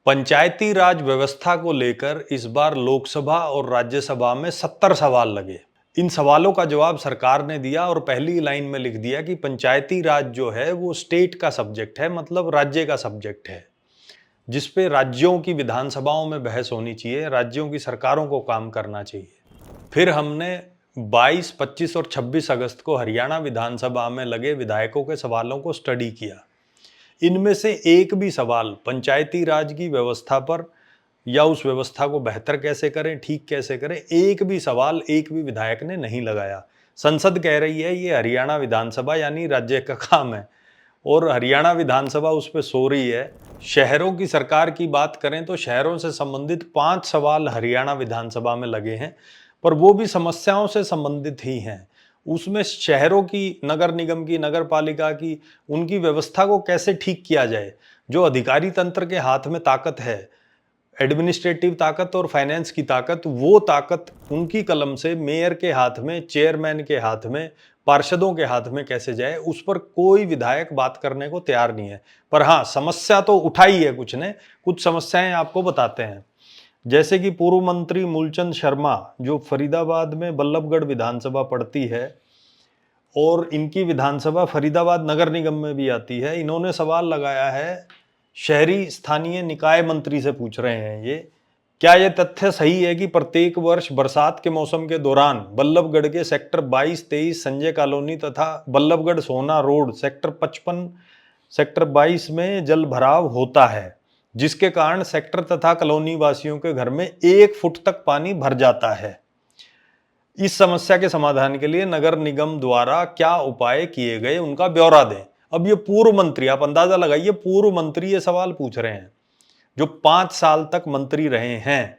पंचायती राज व्यवस्था को लेकर इस बार लोकसभा और राज्यसभा में 70 सवाल लगे। इन सवालों का जवाब सरकार ने दिया और पहली लाइन में लिख दिया कि पंचायती राज जो है वो स्टेट का सब्जेक्ट है, मतलब राज्य का सब्जेक्ट है, जिस पे राज्यों की विधानसभाओं में बहस होनी चाहिए, राज्यों की सरकारों को काम करना चाहिए। फिर हमने 22, 25 और 26 अगस्त को हरियाणा विधानसभा में लगे विधायकों के सवालों को स्टडी किया। इनमें से एक भी सवाल पंचायती राज की व्यवस्था पर या उस व्यवस्था को बेहतर कैसे करें, ठीक कैसे करें, एक भी सवाल एक भी विधायक ने नहीं लगाया। संसद कह रही है ये हरियाणा विधानसभा यानी राज्य का काम है और हरियाणा विधानसभा उस पर सो रही है। शहरों की सरकार की बात करें तो शहरों से संबंधित 5 सवाल हरियाणा विधानसभा में लगे हैं, पर वो भी समस्याओं से संबंधित ही हैं। उसमें शहरों की, नगर निगम की, नगर पालिका की, उनकी व्यवस्था को कैसे ठीक किया जाए। जो अधिकारी तंत्र के हाथ में ताकत है, एडमिनिस्ट्रेटिव ताकत और फाइनेंस की ताकत, वो ताकत उनकी कलम से मेयर के हाथ में, चेयरमैन के हाथ में, पार्षदों के हाथ में कैसे जाए, उस पर कोई विधायक बात करने को तैयार नहीं है। पर हाँ, समस्या तो उठाई है कुछ ने। कुछ समस्याएं आपको बताते हैं। जैसे कि पूर्व मंत्री मूलचंद शर्मा, जो फरीदाबाद में बल्लभगढ़ विधानसभा पड़ती है और इनकी विधानसभा फरीदाबाद नगर निगम में भी आती है, इन्होंने सवाल लगाया है, शहरी स्थानीय निकाय मंत्री से पूछ रहे हैं ये, क्या यह तथ्य सही है कि प्रत्येक वर्ष बरसात के मौसम के दौरान बल्लभगढ़ के सेक्टर 22, 23 संजय कॉलोनी तथा बल्लभगढ़ सोना रोड सेक्टर 55, सेक्टर 22 में जल भराव होता है, जिसके कारण सेक्टर तथा कॉलोनी वासियों के घर में 1 फुट तक पानी भर जाता है। इस समस्या के समाधान के लिए नगर निगम द्वारा क्या उपाय किए गए, उनका ब्यौरा दें। अब ये पूर्व मंत्री, आप अंदाजा लगाइए, पूर्व मंत्री ये सवाल पूछ रहे हैं जो 5 साल तक मंत्री रहे हैं।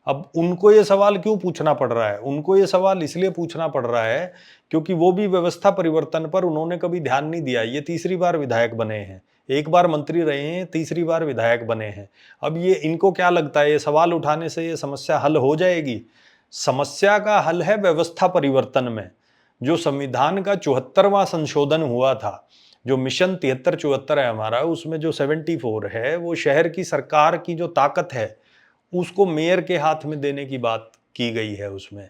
अब उनको ये सवाल क्यों पूछना पड़ रहा है? उनको ये सवाल इसलिए पूछना पड़ रहा है क्योंकि वो भी व्यवस्था परिवर्तन पर उन्होंने कभी ध्यान नहीं दिया। ये तीसरी बार विधायक बने हैं, एक बार मंत्री रहे हैं, तीसरी बार विधायक बने हैं। अब ये इनको क्या लगता है, ये सवाल उठाने से ये समस्या हल हो जाएगी? समस्या का हल है व्यवस्था परिवर्तन में। जो संविधान का 74वां संशोधन हुआ था, जो मिशन 73-74 है हमारा, उसमें जो 74 है, वो शहर की सरकार की जो ताकत है उसको मेयर के हाथ में देने की बात की गई है। उसमें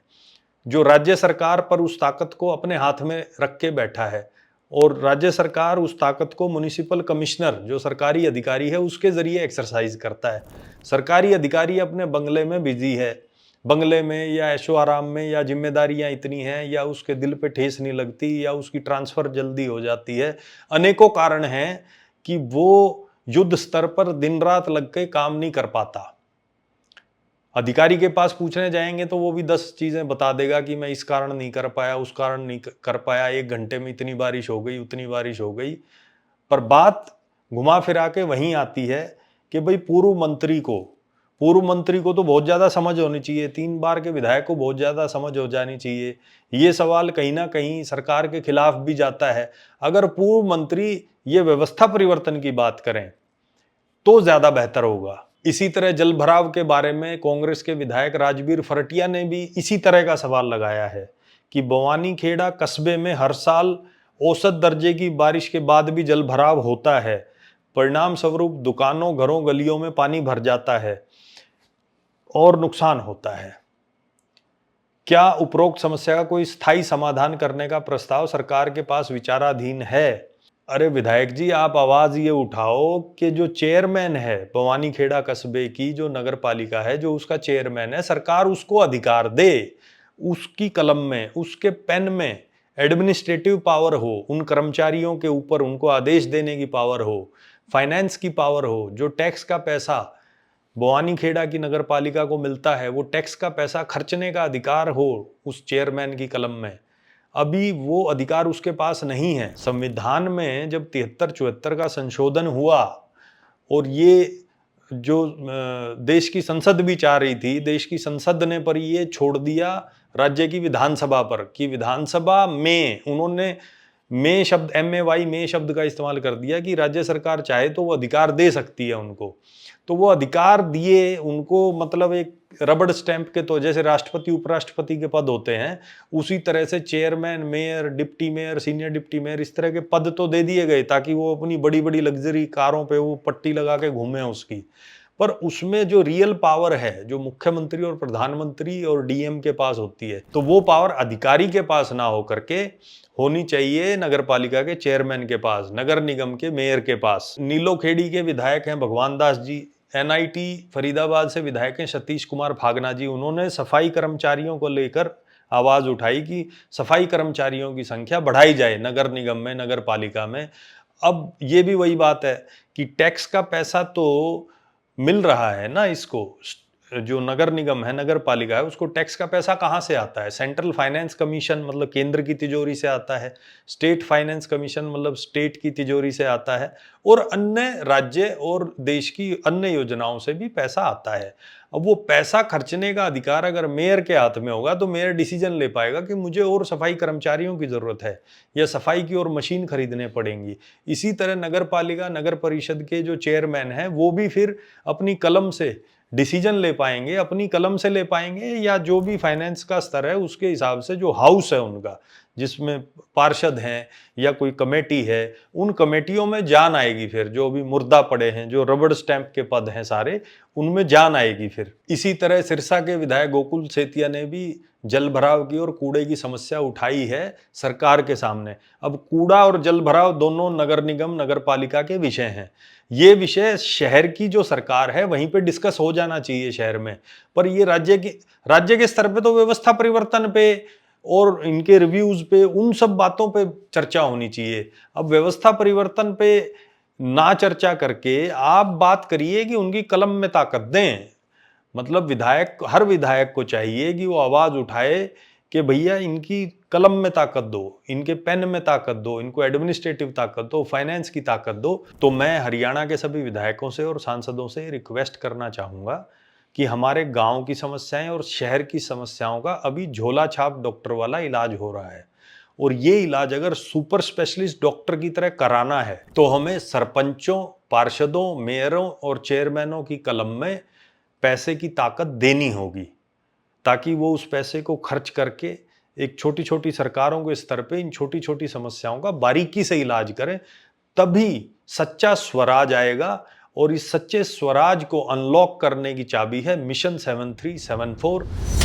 जो राज्य सरकार पर उस ताकत को अपने हाथ में रख के बैठा है और राज्य सरकार उस ताकत को म्युनिसिपल कमिश्नर, जो सरकारी अधिकारी है, उसके जरिए एक्सरसाइज करता है। सरकारी अधिकारी अपने बंगले में बिजी है, बंगले में या ऐशो आराम में, या जिम्मेदारियां इतनी हैं, या उसके दिल पे ठेस नहीं लगती, या उसकी ट्रांसफर जल्दी हो जाती है। अनेकों कारण हैं कि वो युद्ध स्तर पर दिन रात लग के काम नहीं कर पाता। अधिकारी के पास पूछने जाएंगे तो वो भी 10 चीजें बता देगा कि मैं इस कारण नहीं कर पाया, उस कारण नहीं कर पाया, 1 घंटे में इतनी बारिश हो गई, उतनी बारिश हो गई। पर बात घुमा फिरा के वहीं आती है कि भाई पूर्व मंत्री को तो बहुत ज्यादा समझ होनी चाहिए, 3 बार के विधायक को बहुत ज्यादा समझ हो जानी चाहिए। ये सवाल कहीं ना कहीं सरकार के खिलाफ भी जाता है। अगर पूर्व मंत्री ये व्यवस्था परिवर्तन की बात करें तो ज्यादा बेहतर होगा। इसी तरह जल भराव के बारे में कांग्रेस के विधायक राजवीर फरटिया ने भी इसी तरह का सवाल लगाया है कि बवानीखेड़ा कस्बे में हर साल औसत दर्जे की बारिश के बाद भी जल भराव होता है। परिणाम स्वरूप दुकानों, घरों, गलियों में पानी भर जाता है और नुकसान होता है। क्या उपरोक्त समस्या का कोई स्थायी समाधान करने का प्रस्ताव सरकार के पास विचाराधीन है? अरे विधायक जी, आप आवाज ये उठाओ कि जो चेयरमैन है बवानीखेड़ा कस्बे की, जो नगर पालिका है, जो उसका चेयरमैन है, सरकार उसको अधिकार दे, उसकी कलम में, उसके पेन में एडमिनिस्ट्रेटिव पावर हो, उन कर्मचारियों के ऊपर उनको आदेश देने की पावर हो, फाइनेंस की पावर हो। जो टैक्स का पैसा बवानीखेड़ा की नगर पालिका को मिलता है, वो टैक्स का पैसा खर्चने का अधिकार हो उस चेयरमैन की कलम में। अभी वो अधिकार उसके पास नहीं है। संविधान में जब 73-74 का संशोधन हुआ और ये जो देश की संसद भी चाह रही थी, देश की संसद ने पर ये छोड़ दिया राज्य की विधानसभा पर कि विधानसभा में उन्होंने में शब्द, MAY में शब्द का इस्तेमाल कर दिया कि राज्य सरकार चाहे तो वो अधिकार दे सकती है उनको। तो वो अधिकार दिए उनको, मतलब एक रबड़ स्टैंप के, तो जैसे राष्ट्रपति उपराष्ट्रपति के पद होते हैं, उसी तरह से chairman, mayor, deputy mayor, senior deputy mayor, इस तरह के पद तो दे दिए गए ताकि वो अपनी बड़ी बड़ी लग्जरी कारों पे वो पट्टी लगा के घूमे उसकी। पर उसमें जो रियल पावर है, जो मुख्यमंत्री और प्रधानमंत्री और डीएम के पास होती है, तो वो पावर अधिकारी के पास ना हो करके होनी चाहिए नगर पालिका के चेयरमैन के पास, नगर निगम के मेयर के पास। नीलोखेड़ी के विधायक हैं भगवान दास जी, एनआईटी फरीदाबाद से विधायक हैं सतीश कुमार भागना जी, उन्होंने सफाई कर्मचारियों को लेकर आवाज उठाई कि सफाई कर्मचारियों की संख्या बढ़ाई जाए नगर निगम में, नगर पालिका में। अब ये भी वही बात है कि टैक्स का पैसा तो मिल रहा है ना इसको, जो नगर निगम है, नगर पालिका है, उसको टैक्स का पैसा कहाँ से आता है? सेंट्रल फाइनेंस कमीशन मतलब केंद्र की तिजोरी से आता है, स्टेट फाइनेंस कमीशन मतलब स्टेट की तिजोरी से आता है, और अन्य राज्य और देश की अन्य योजनाओं से भी पैसा आता है। अब वो पैसा खर्चने का अधिकार अगर मेयर के हाथ में होगा तो मेयर डिसीजन ले पाएगा कि मुझे और सफाई कर्मचारियों की जरूरत है या सफाई की और मशीन खरीदने पड़ेंगी। इसी तरह नगर पालिका, नगर परिषद के जो चेयरमैन हैं वो भी फिर अपनी कलम से डिसीजन ले पाएंगे, अपनी कलम से ले पाएंगे, या जो भी फाइनेंस का स्तर है उसके हिसाब से, जो हाउस है उनका, जिसमें पार्षद हैं या कोई कमेटी है, उन कमेटियों में जान आएगी। फिर जो भी मुर्दा पड़े हैं, जो रबड़ स्टैंप के पद हैं सारे, उनमें जान आएगी फिर। इसी तरह सिरसा के विधायक गोकुल सेतिया ने भी जल भराव की और कूड़े की समस्या उठाई है सरकार के सामने। अब कूड़ा और जल भराव दोनों नगर निगम, नगर पालिका के विषय हैं। ये विषय शहर की जो सरकार है वहीं पे डिस्कस हो जाना चाहिए शहर में, पर ये राज्य के स्तर पे तो व्यवस्था परिवर्तन पे और इनके रिव्यूज पे, उन सब बातों पे चर्चा होनी चाहिए। अब व्यवस्था परिवर्तन पे ना चर्चा करके आप बात करिए कि उनकी कलम में ताकत दें। मतलब हर विधायक को चाहिए कि वो आवाज उठाए कि भैया इनकी कलम में ताकत दो, इनके पेन में ताकत दो, इनको एडमिनिस्ट्रेटिव ताकत दो, फाइनेंस की ताकत दो। तो मैं हरियाणा के सभी विधायकों से और सांसदों से रिक्वेस्ट करना चाहूंगा कि हमारे गांव की समस्याएं और शहर की समस्याओं का अभी झोला छाप डॉक्टर वाला इलाज हो रहा है, और ये इलाज अगर सुपर स्पेशलिस्ट डॉक्टर की तरह कराना है तो हमें सरपंचों, पार्षदों, मेयरों और चेयरमैनों की कलम में पैसे की ताकत देनी होगी, ताकि वो उस पैसे को खर्च करके एक छोटी छोटी सरकारों के स्तर पे इन छोटी छोटी समस्याओं का बारीकी से इलाज करें। तभी सच्चा स्वराज आएगा, और इस सच्चे स्वराज को अनलॉक करने की चाबी है मिशन 7374।